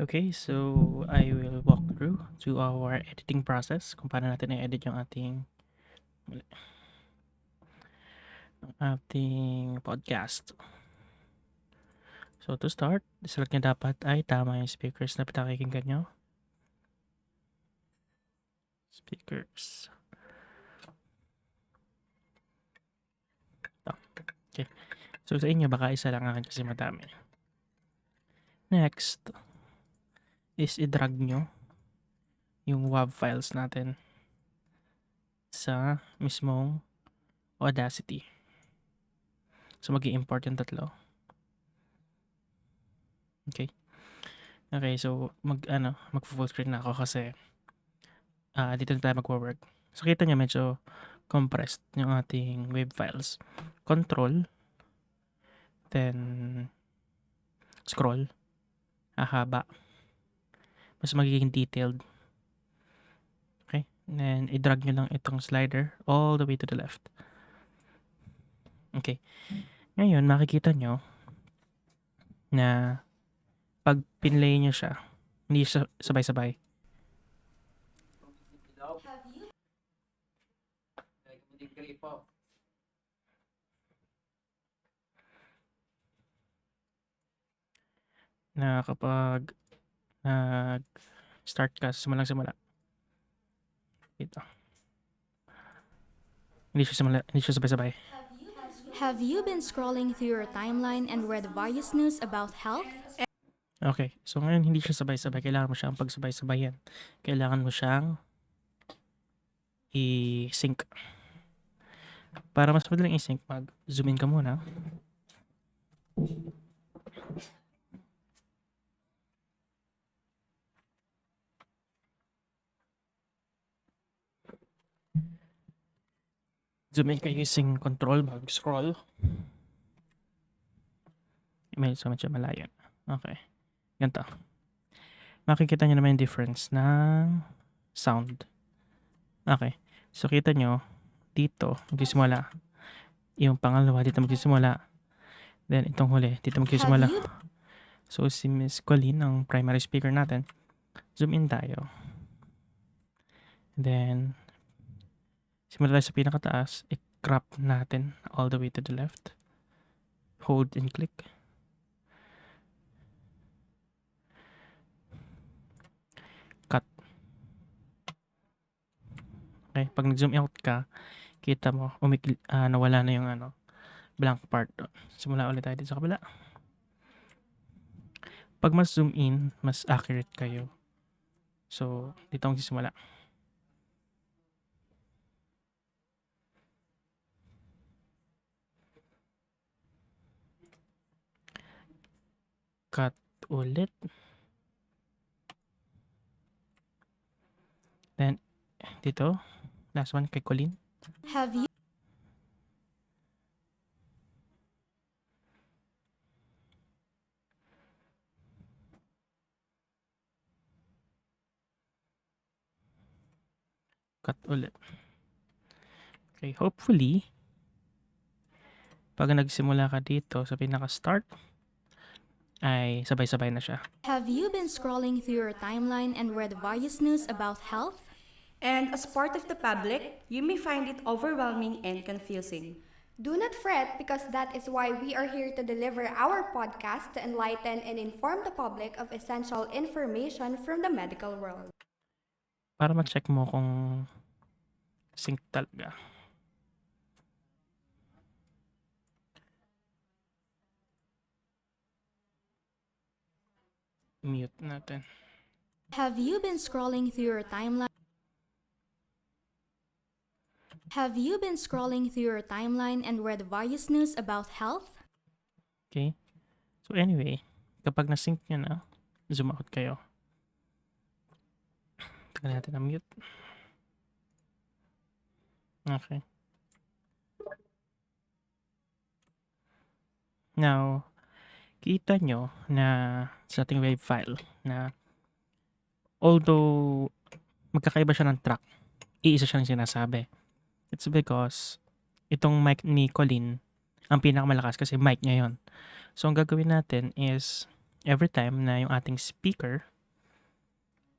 Okay, so I will walk through to our editing process kung paano natin i-edit yung ating podcast. So to start, select nyo dapat ay tama yung speakers na pinakikinggan nyo. Speakers. Ito. Okay. So sa inyo, baka isa lang akin kasi madami. Next is i-drag nyo yung WAV files natin sa mismong Audacity. So mag-i-import yung tatlo. Okay. Okay, so mag-full screen na ako kasi dito na tayo magwo-work. So kita niyo medyo compressed yung ating wave files. Control, then scroll, hahaba. Mas magiging detailed. Okay? And then i-drag nyo lang itong slider all the way to the left. Okay. Ngayon, makikita nyo na pag pinlay nyo siya, hindi siya sabay-sabay. Na kapag nag-start ka sa simulang-simula. Ito. Hindi siya sabay-sabay. Have you been scrolling through your timeline and read various news about health? Okay. So ngayon hindi siya sabay-sabay. Kailangan mo siyang pagsabay-sabayan. Kailangan mo siyang i-sync. Para mas madaling i-sync, mag-zoom in ka muna. Zoom in kayo using control, mag-scroll. Medyo malayo. Okay. Ganito. Makikita nyo naman yung difference ng sound. Okay. So kita nyo, dito magsisimula. Yung pangalawa, dito magsisimula. Then itong huli, dito magsisimula. So si Miss Colleen, ang primary speaker natin, zoom in tayo. Then, simula tayo sa pinakataas, i-crop natin all the way to the left. Hold and click. Cut. Okay, pag nag-zoom out ka, kita mo, nawala na yung blank part. Simula ulit tayo dito sa kabila. Pag mas zoom in, mas accurate kayo. So, dito ang sisimula. Cut ulit. Then, dito, last one kay Colleen. Have you Cut ulit. Okay, hopefully, pag nagsimula ka dito sa pinaka-start, ay sabay-sabay na siya. have you been scrolling through your timeline and read various news about health? And as part of the public, you may find it overwhelming and confusing. Do not fret because that is why we are here to deliver our podcast to enlighten and inform the public of essential information from the medical world. Para ma-check mo kung sync talaga. Mute natin. Have you been scrolling through your timeline? Have you been scrolling through your timeline and read various news about health? Okay? So anyway, kapag na-sync nyo na, zoom out kayo. Tagal natin na mute. Okay. Now, kita nyo na sa ating wave file na although magkakaiba siya ng track, iisa siyang sinasabi. It's because itong mic ni Colleen ang pinakamalakas kasi mic niya yon. So ang gagawin natin is every time na yung ating speaker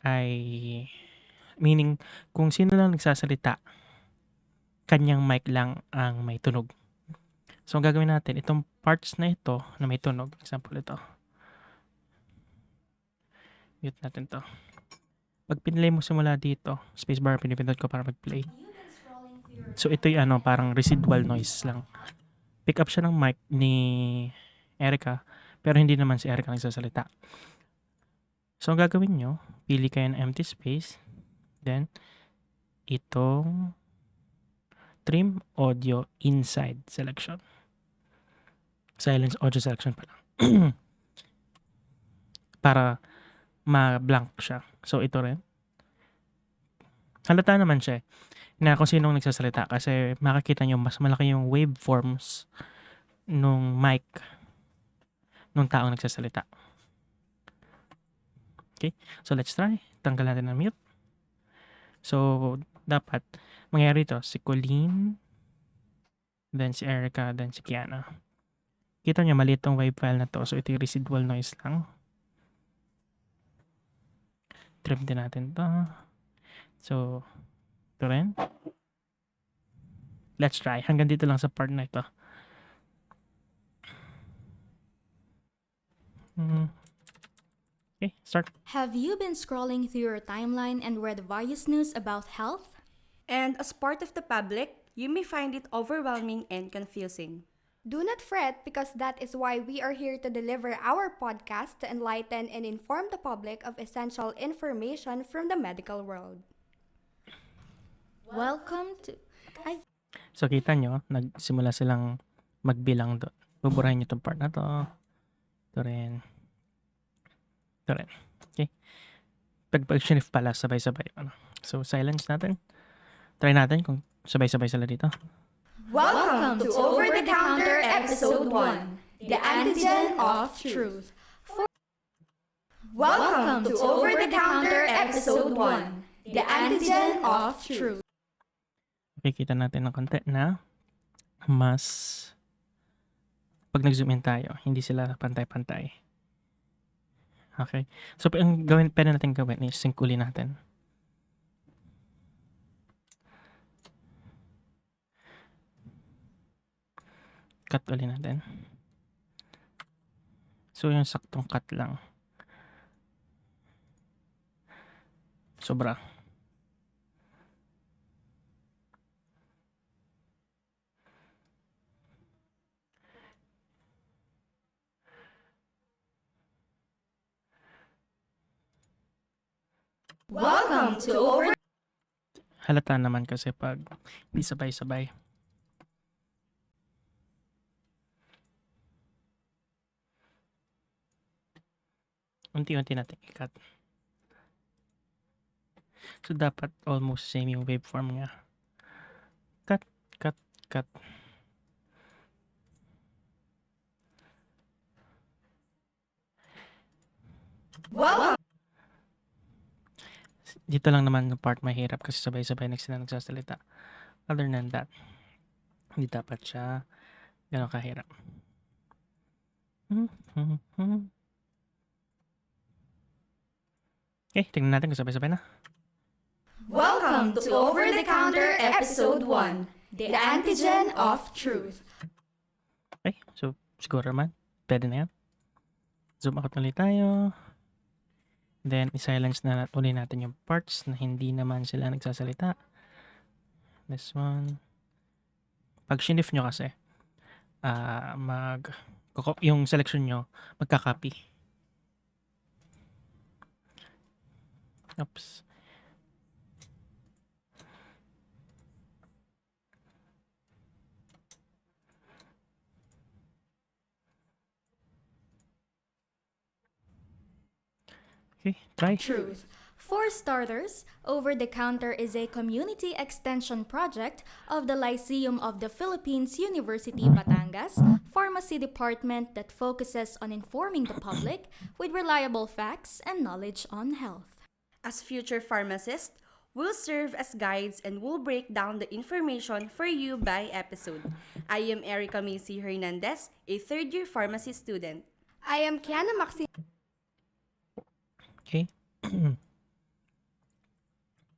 ay meaning kung sino lang nagsasalita, kanyang mic lang ang may tunog. So, ang gagawin natin, itong parts na ito na may tunog, example ito. Mute natin to. Pag pinlay mo simula dito, spacebar pinipindot ko para mag-play. So, ito yung parang residual noise lang. Pick up siya ng mic ni Erica, pero hindi naman si Erica nagsasalita. So, ang gagawin nyo, pili kayo ng empty space. Then, itong trim audio inside selection. Silence audio selection pala. Para ma-blank siya. So, ito rin. Halata naman siya na kung sinong nagsasalita kasi makikita nyo mas malaki yung waveforms nung mic nung taong nagsasalita. Okay? So, let's try. Tanggal natin ang mute. So, dapat mangyari ito. Si Colleen, then si Erica, then si Kiana. Kita nyo, maliit tong wave file na to. So, ito yung residual noise lang. Trim din natin to. So, ito rin. Let's try. Hanggang dito lang sa part na ito. Okay, start. Have you been scrolling through your timeline and read various news about health? And as part of the public, you may find it overwhelming and confusing. Do not fret because that is why we are here to deliver our podcast to enlighten and inform the public of essential information from the medical world. Welcome to... So, kita nyo, nagsimula silang magbilang doon. Buburahin nyo itong part na to. Ito rin. Ito rin. Okay. Pag-shift pala, sabay-sabay. So, silence natin. Try natin kung sabay-sabay sila dito. Welcome to Over the Counter Episode 1, The Antigen of Truth. Welcome to Over the Counter Episode 1, The Antigen of Truth. Makikita natin ng konti na mas pag nag-zoom in tayo, hindi sila pantay-pantay. Okay? So, ang pwede natin gawin is sync uli natin. Cut uli natin. So, yung saktong cut lang. Sobra. Welcome to Over... Halata naman kasi pag hindi sabay-sabay. Unti-unti natin i-cut. So, dapat almost same yung waveform niya. Cut, cut, cut. Welcome! Dito lang naman yung part mahirap kasi sabay-sabay na sila nagsasalita. Other than that, hindi dapat siya gano'ng kahirap. Okay, tingnan natin kung sabay-sabay na. Welcome to Over the Counter Episode 1, The Antigen of Truth. Okay, so siguro naman, pwede na yan. Zoom out ulit tayo. Then, i-silence na ulit natin yung parts na hindi naman sila nagsasalita. This one. Pag shift nyo kasi, yung selection nyo, magka-copy. Oops. Okay, try. Truth. For starters, Over the Counter is a community extension project of the Lyceum of the Philippines University Batangas Pharmacy Department that focuses on informing the public with reliable facts and knowledge on health. As future pharmacists, we'll serve as guides and will break down the information for you by episode. I am Erica Macy Hernandez, a third-year pharmacy student. I am Kiana Maxi. Okay.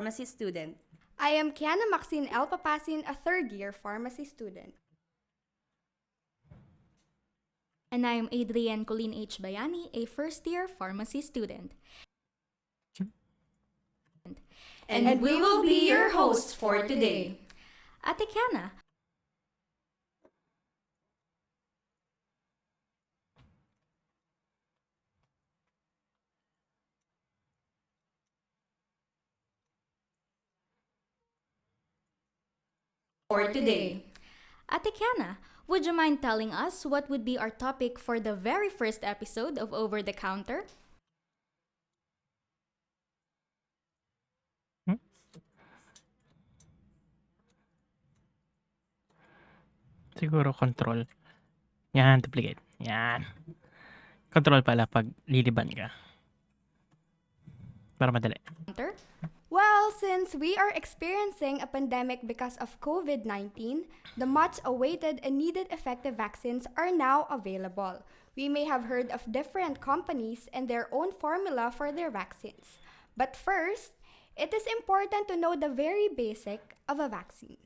pharmacy student. I am Kiana Maxine L. Papasin, a third-year pharmacy student. And I am Adrienne Colleen H. Bayani, a first-year pharmacy student. And we will be your hosts for today. Ate Kiana, For today. Ate Kiana, would you mind telling us what would be our topic for the very first episode of Over the Counter? Siguro control. Yan, duplicate. Yan. Control pala pag liliban ka. Para madali. Counter? Well, since we are experiencing a pandemic because of COVID-19, the much awaited and needed effective vaccines are now available. We may have heard of different companies and their own formula for their vaccines. But first, it is important to know the very basic of a vaccine.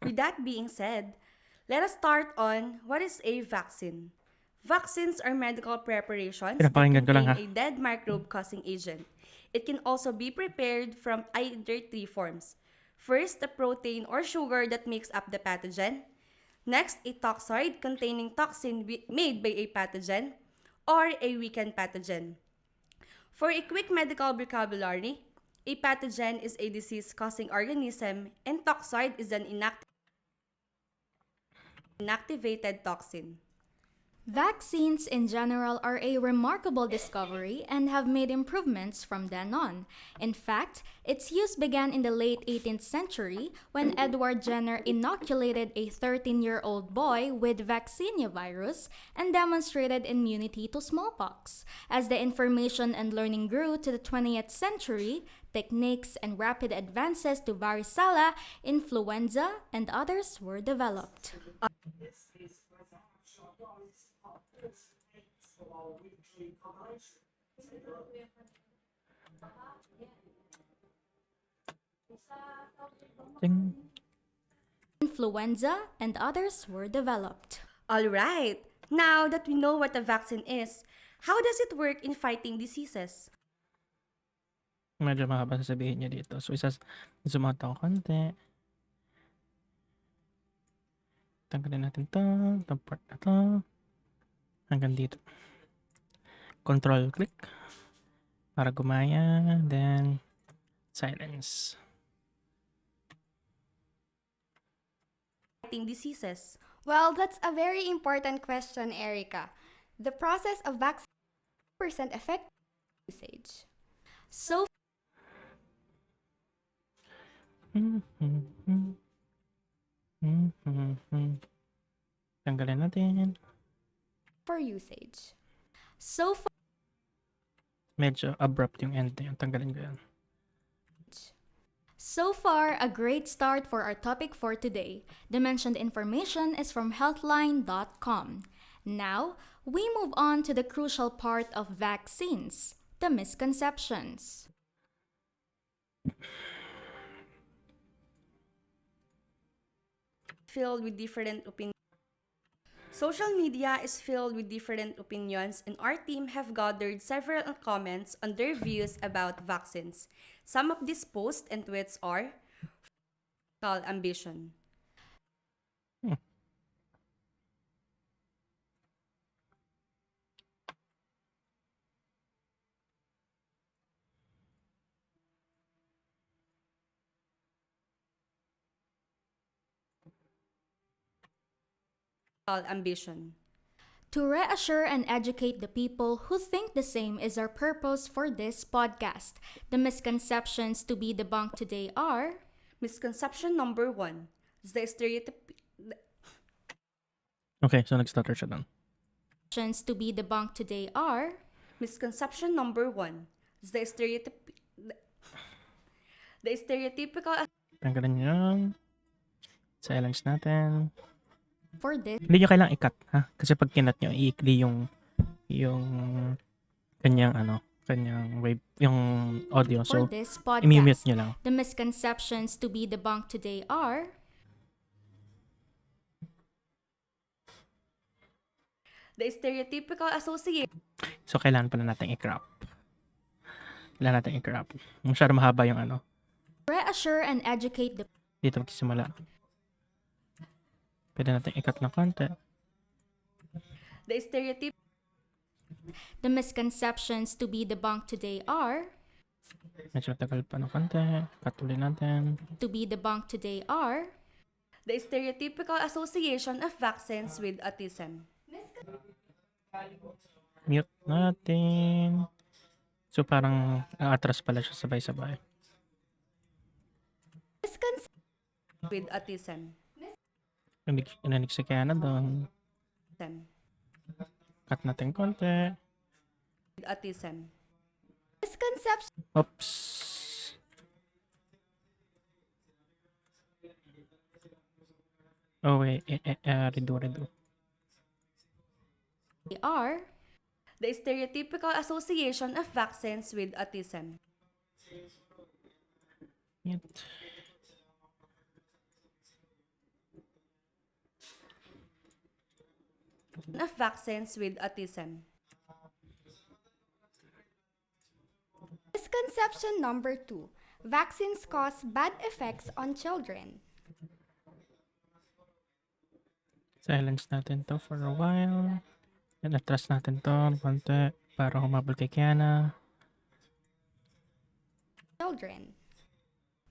With that being said, let us start on what is a vaccine. Vaccines are medical preparations that Pinapakinggan ko lang, contain a dead microbe-causing agent. It can also be prepared from either three forms. First, a protein or sugar that makes up the pathogen. Next, a toxoid containing toxin made by a pathogen or a weakened pathogen. For a quick medical vocabulary, a pathogen is a disease-causing organism and toxoid is an inactivated toxin. Vaccines in general are a remarkable discovery and have made improvements from then on. In fact, its use began in the late 18th century when Edward Jenner inoculated a 13-year-old boy with vaccinia virus and demonstrated immunity to smallpox. As the information and learning grew to the 20th century, techniques and rapid advances to varicella, influenza, and others were developed. Ting. Influenza and others were developed. All right. Now that we know what a vaccine is, how does it work in fighting diseases? Medyo mahaba sasabihin niya dito. So, zoom out ako konti. Tanggalin natin to. Itong part na to. Hanggang dito. Control click. Para gumaya. Then, silence. Fighting diseases. Well, that's a very important question, Erica. The process of vaccine percent effective usage. So Tanggalin natin. For usage. So far, Medyo abrupt yung end na yun. Tanggalin ko yan. a great start for our topic for today. The mentioned information is from healthline.com. Now, we move on to the crucial part of vaccines, the misconceptions. Filled with different opinions. Social media is filled with different opinions, and our team have gathered several comments on their views about vaccines. Some of these posts and tweets are ambition. Ambition. To reassure and educate the people who think the same is our purpose for this podcast. The misconceptions to be debunked today are Misconception number 1. The stereotype. Okay, so nag-stutter siya doon. to be debunked today are Misconception number 1. The stereotype. The stereotypical. Tanggalin niyo yan. Silence natin. for this Hindi nyo kailangang i-cut, ha? Kasi pag kinat nyo, i-ikli yung yung kanyang wave, yung audio. For So, this i-mute podcast, nyo lang. the misconceptions to be debunked today are The stereotypical association So, kailangan pala natin i-crop. Masyado mahaba yung reassure and educate the dito magsisimula. Pwede natin i-cut ng konti. the stereotypical The misconceptions to be debunked today are Medyo matagal pa ng konti. Cut ulit natin. to be debunked today are the stereotypical association of vaccines with autism. Mute natin. So, parang atras pala siya sabay-sabay. With autism. Inanig si Kiana doon. Cut natin konti. With autism. Misconception Oops. Oh, wait. Redo. are The stereotypical association of vaccines with autism. Mute. Of vaccines with autism. Misconception number 2. Vaccines cause bad effects on children. Silence natin to for a while. And atras natin to konti para humabol kay Kiana. Children.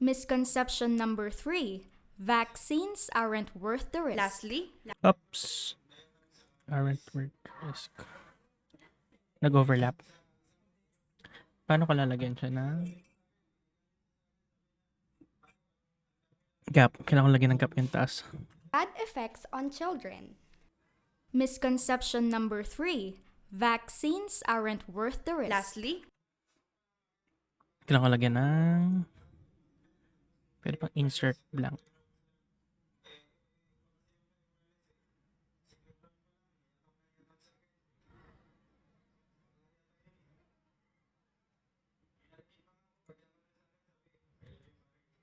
misconception number 3. Vaccines aren't worth the risk. Lastly, Oops. Aren't worth risk. Nag-overlap. Paano ko lalagyan siya na gap? Kailangan ko lagyan ng gap yung taas. Bad effects on children. Misconception number 3. Vaccines aren't worth the risk. lastly, Kailangan ko lagyan ng pwede pang insert blank.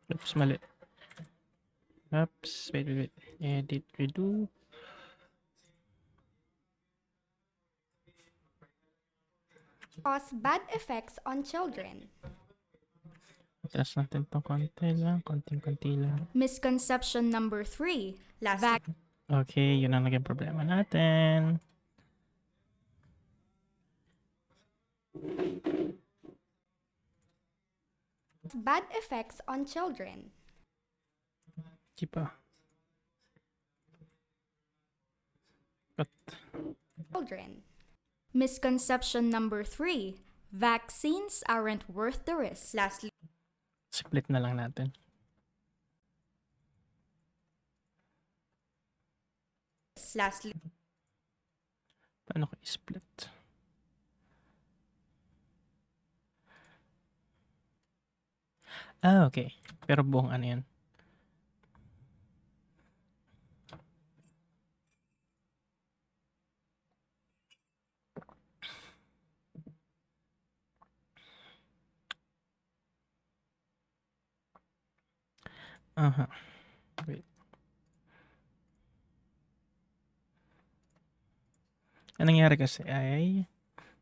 Oops, mali. Oops, wait. Edit, redo. Cause bad effects on children. Atras natin itong konti lang. Konting-konti lang. Misconception number 3. lastly, Okay, yun ang naging problema natin. Bad effects on children. Di pa. Cut. Children. Misconception number 3. Vaccines aren't worth the risk. lastly, Split na lang natin. lastly, Paano ko i-split? Okay. Pero buong ano yan? Aha. Wait. Ang nangyari kasi ay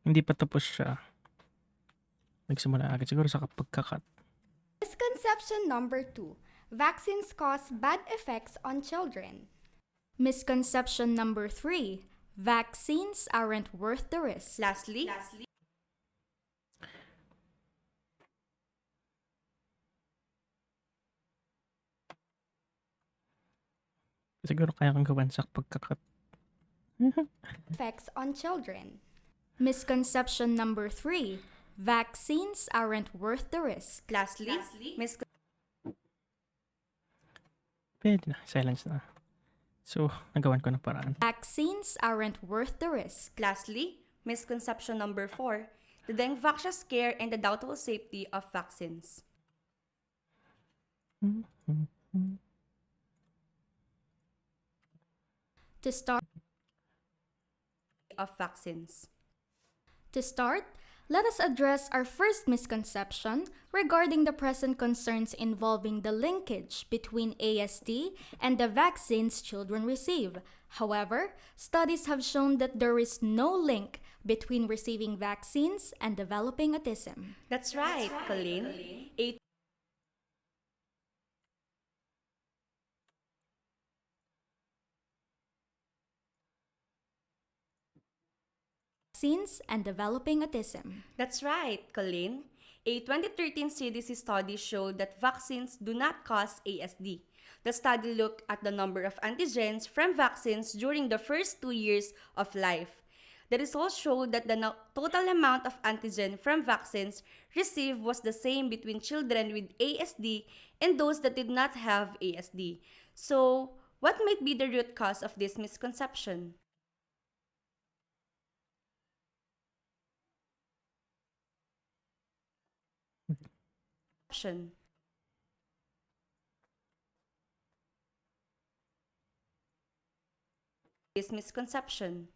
hindi pa tapos siya. Nagsimula agad siguro sa pagkakat. Misconception number 2. Vaccines cause bad effects on children. Misconception number 3. Vaccines aren't worth the risk. lastly, Siguro kaya kong gawan sa pagkakat. Effects on children. Misconception number 3. Vaccines aren't worth the risk. lastly, Pwede na. Silence na. So, nagawan ko ng paraan. Vaccines aren't worth the risk. lastly, misconception number 4, the dengue scare and the doubtful safety of vaccines. To start, Of vaccines. To start, let us address our first misconception regarding the present concerns involving the linkage between ASD and the vaccines children receive. However, studies have shown that there is no link between receiving vaccines and developing autism. That's right, Colleen. A Vaccines and developing autism. That's right, Colleen. A 2013 CDC study showed that vaccines do not cause ASD. The study looked at the number of antigens from vaccines during the first 2 years of life. The results showed that the total amount of antigen from vaccines received was the same between children with ASD and those that did not have ASD. So, what might be the root cause of this misconception? This misconception.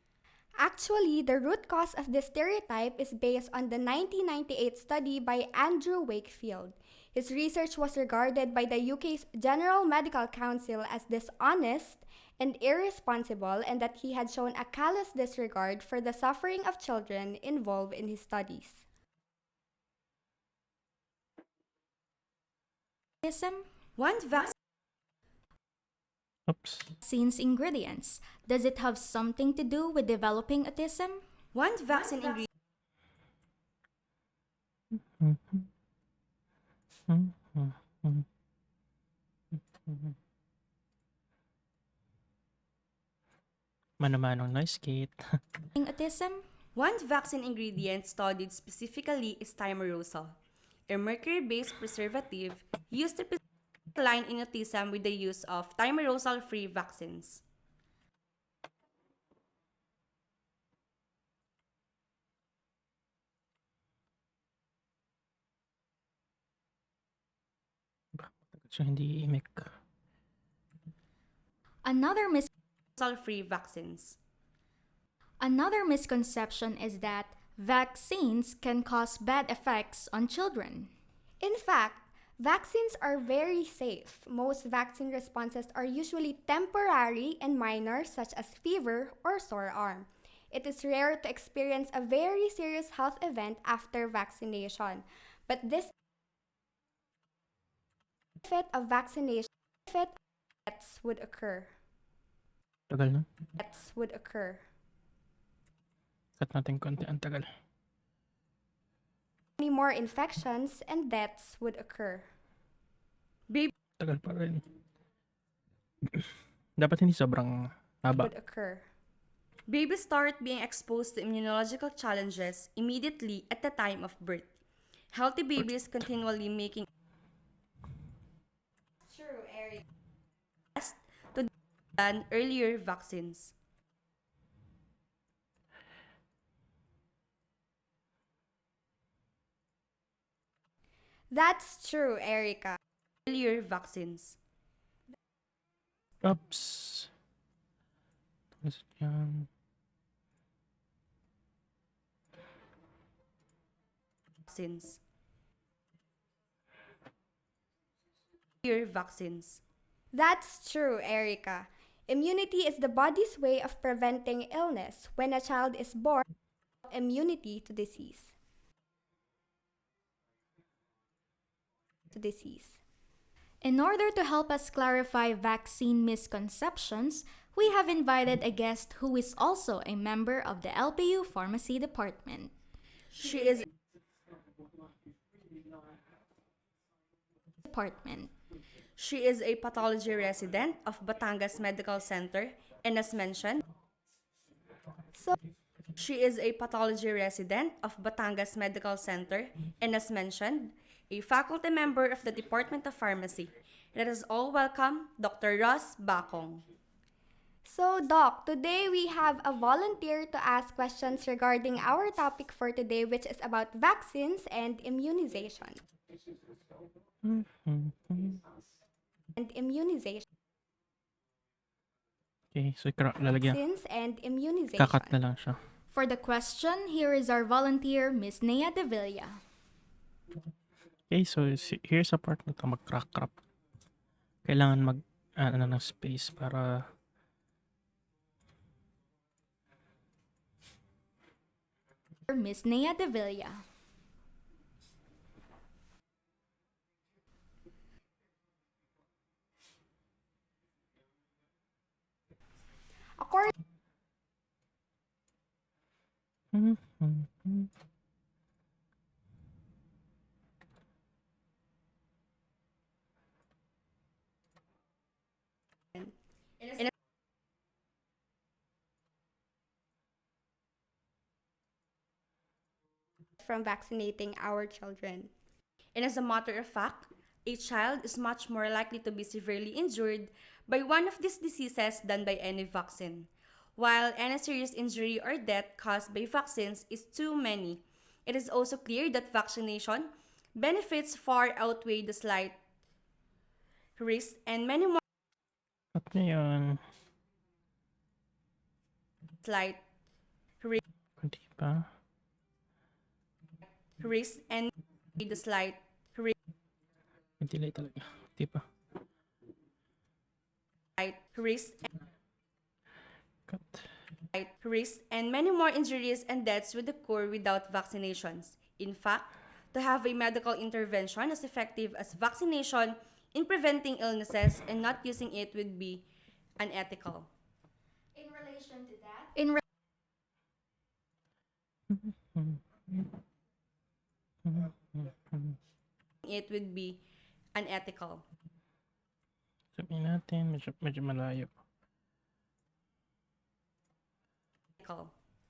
Actually, the root cause of this stereotype is based on the 1998 study by Andrew Wakefield. His research was regarded by the UK's General Medical Council as dishonest and irresponsible, and that he had shown a callous disregard for the suffering of children involved in his studies. Autism? One Oops. Vaccine's ingredients. Does it have something to do with developing autism? vaccine ingredient Mano-manong noise gate. Autism? One vaccine ingredient studied specifically is thimerosal, a mercury-based preservative used to decline in autism with the use of thimerosal-free vaccines. So, hindi imik. Another Free vaccines. Another misconception is that vaccines can cause bad effects on children. In fact, vaccines are very safe. Most vaccine responses are usually temporary and minor, such as fever or sore arm. It is rare to experience a very serious health event after vaccination, but this benefit of vaccination benefit deaths would occur. Tagal na. Deaths would occur. Cut natin konti. Ang tagal. Many more infections and deaths would occur. Tagal pa rin. Dapat hindi sobrang haba. Would occur. Babies start being exposed to immunological challenges immediately at the time of birth. Healthy babies continually making to than earlier vaccines. That's true, Erica. Earlier vaccines. Oops. Ano yan? Vaccines. Earlier vaccines. That's true, Erica. Immunity is the body's way of preventing illness. When a child is born, immunity to disease. In order to help us clarify vaccine misconceptions, we have invited a guest who is also a member of the LPU Pharmacy Department. She is a pathology resident of Batangas Medical Center, and as mentioned, a faculty member of the Department of Pharmacy. Let us all welcome Dr. Ross Bacong. So, Doc, today we have a volunteer to ask questions regarding our topic for today, which is about vaccines and immunization. Okay, so lalagyan. Vaccines and immunization. Kakat na lang siya. For the question, here is our volunteer, Miss Nea De Villa. Okay, so here's a part na ito, mag-crack-crop. Kailangan ano ng space para Miss Nea De Villa. According from vaccinating our children. And as a matter of fact, a child is much more likely to be severely injured by one of these diseases than by any vaccine. While any serious injury or death caused by vaccines is too many, it is also clear that vaccination benefits far outweigh the slight risks and many more at ngayon, slight kundi pa. risks and the slight May delay talaga. Di pa. risks Cut. risks and many more injuries and deaths would occur without vaccinations. In fact, to have a medical intervention as effective as vaccination in preventing illnesses and not using it would be unethical. In relation to that, It would be unethical. Sabihin natin, medyo malayo.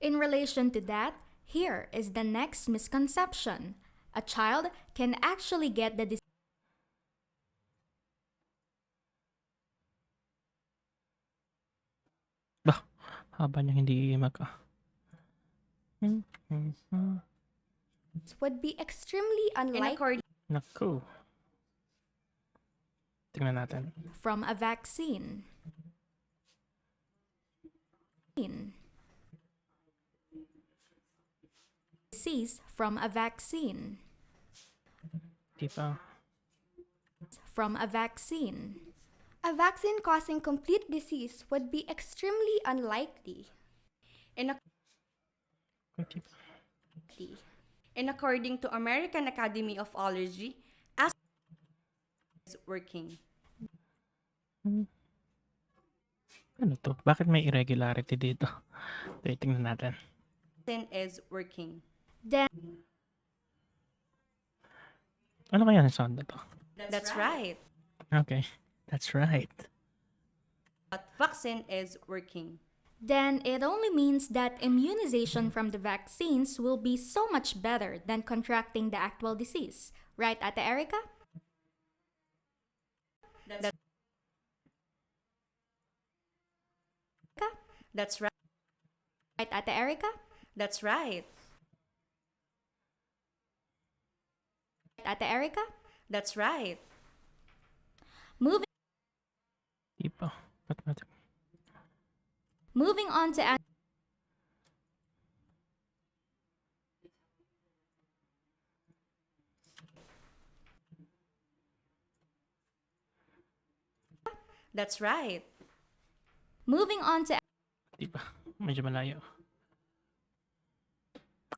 In relation to that, here is the next misconception. A child can actually get the disease Bah, haba niyang hindi iimak ah. Would be extremely In unlikely. Naku. Tingnan natin. from a vaccine. Disease from a vaccine. Di pa. From a vaccine. A vaccine causing complete disease would be extremely unlikely. And, Kundi pa. and according to American Academy of Allergy, as is working. Ano to? Bakit may irregularity dito? Okay, tingnan natin. Vaccine is working. Then Ano kaya ang sound na to? That's right. Okay, that's right. But vaccine is working. then it only means that immunization from the vaccines will be so much better than contracting the actual disease. Right, Ate Erica? That's right. Right, Ate Erica? That's right. Ate Erica? That's right. Moving Di pa. Cut natin. moving on to That's right. moving on to Di pa. Medyo malayo.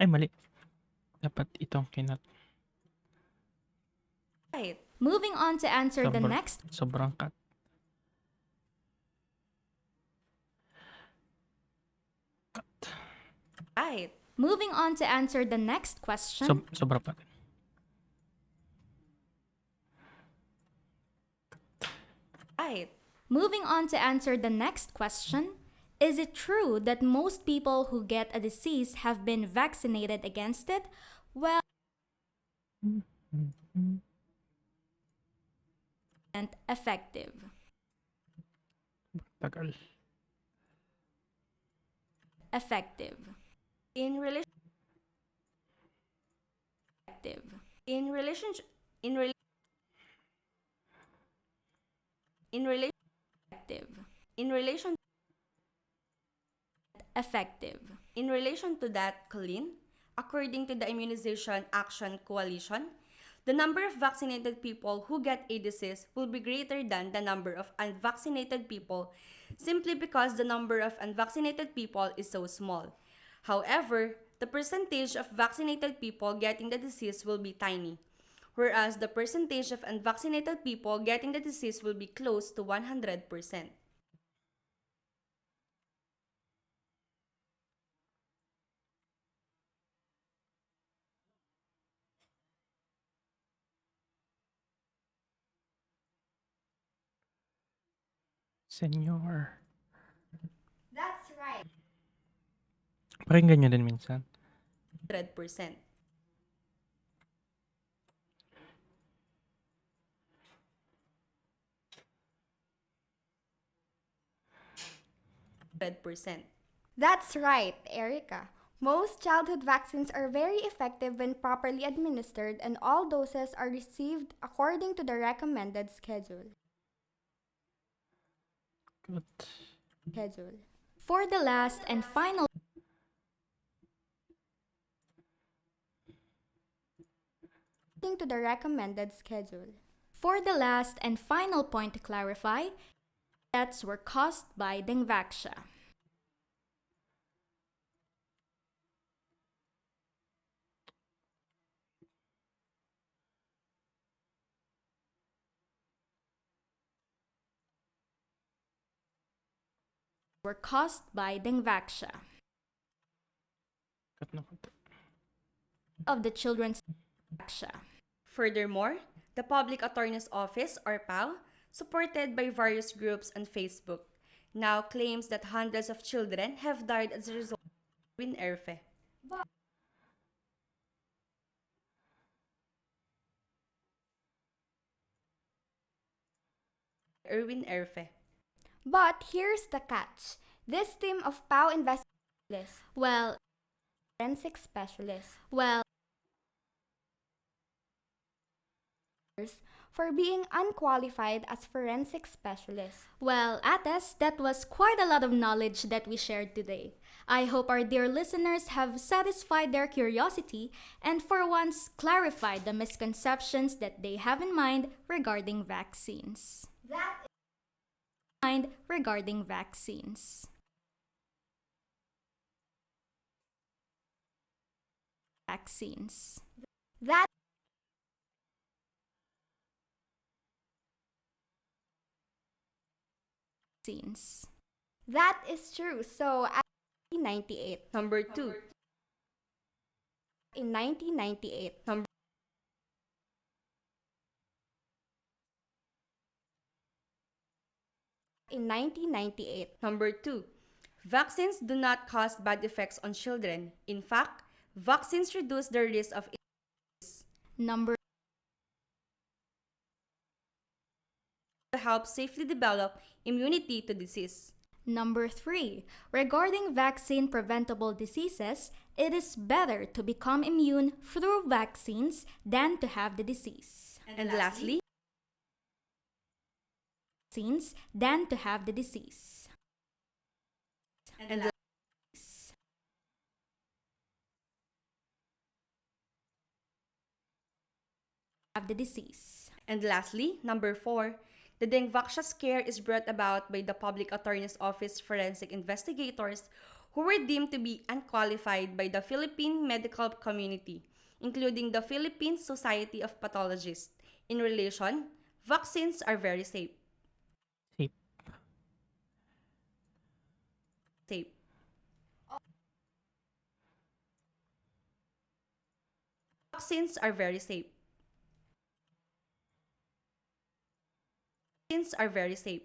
Ay, mali. Dapat itong kinat. Right. moving on to answer the next Sobrang cut. Right. moving on to answer the next question. Sobra pa rin. Right. Moving on to answer the next question. Is it true that most people who get a disease have been vaccinated against it? Well, and effective. Tagal. Effective. In relation Effective. in relationship in rel in relation Effective. in relation effective. In relation to that, Colleen, according to the Immunization Action Coalition, the number of vaccinated people who get a disease will be greater than the number of unvaccinated people simply because the number of unvaccinated people is so small. However, the percentage of vaccinated people getting the disease will be tiny, whereas the percentage of unvaccinated people getting the disease will be close to 100%. Senyor. That's right. Pakinggan nyo din minsan. 100%. That's right, Erica. Most childhood vaccines are very effective when properly administered, and all doses are received according to the recommended schedule. Good. For the last and final According to the recommended schedule. For the last and final point to clarify, deaths were caused by Dengvaxia. Were caused by Dengvaxia Cut na konti. of the children's Dengvaxia. Furthermore, the Public Attorney's Office, or PAO, supported by various groups on Facebook, now claims that hundreds of children have died as a result of Erwin Erfe. Erwin Erfe. But here's the catch. This team of POW investigators, Well, forensic specialists, well, for being unqualified as forensic specialists. well, Ates, that was quite a lot of knowledge that we shared today. I hope our dear listeners have satisfied their curiosity and for once clarified the misconceptions that they have in mind regarding vaccines. Regarding vaccines. That Vaccines. that is true. So at 1998, Number 2. in 1998, in 1998, Number 2. Vaccines do not cause bad effects on children. In fact, vaccines reduce the risk of Number to help safely develop immunity to disease. Number 3. Regarding vaccine preventable diseases, it is better to become immune through vaccines than to have the disease. And lastly, Vaccines than to have the disease. and Have the disease. And lastly, number 4, the Dengvaxia scare is brought about by the Public Attorney's Office forensic investigators who were deemed to be unqualified by the Philippine medical community, including the Philippine Society of Pathologists. In relation, vaccines are very safe. Safe. Safe. Vaccines are very safe. Vaccines are very safe.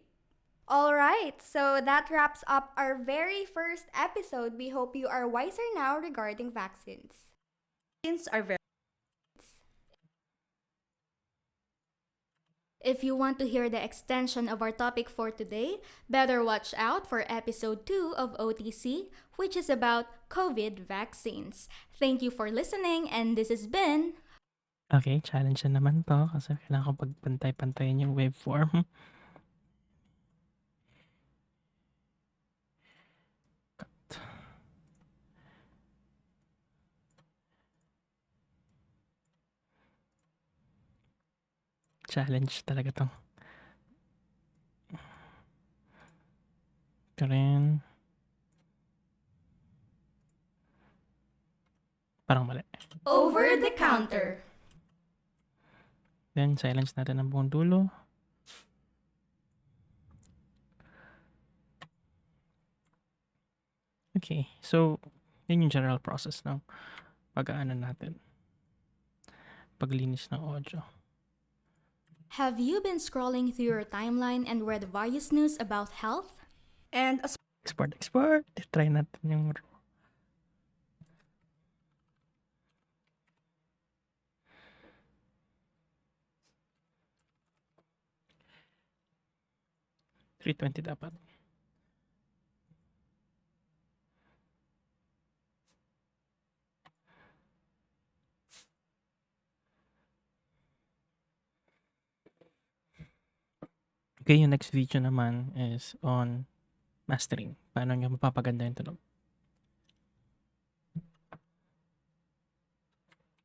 All right, so that wraps up our very first episode. We hope you are wiser now regarding vaccines. Vaccines are very If you want to hear the extension of our topic for today, better watch out for episode 2 of OTC, which is about COVID vaccines. Thank you for listening, and this has been Okay, challenge na naman to kasi kailangan ko pagpantay-pantayin yung waveform. Cut. Challenge talaga 'to. Karen. Parang mali. Over the counter. Then silence natin ang buong dulo. Okay, so yun yung general process ng pag-aano natin, paglinis ng audio. Have you been scrolling through your timeline and read various news about health? And as Export. Try natin yung $320 dapat. Okay, yung next video naman is on mastering. Paano nyo mapapaganda yung tunog.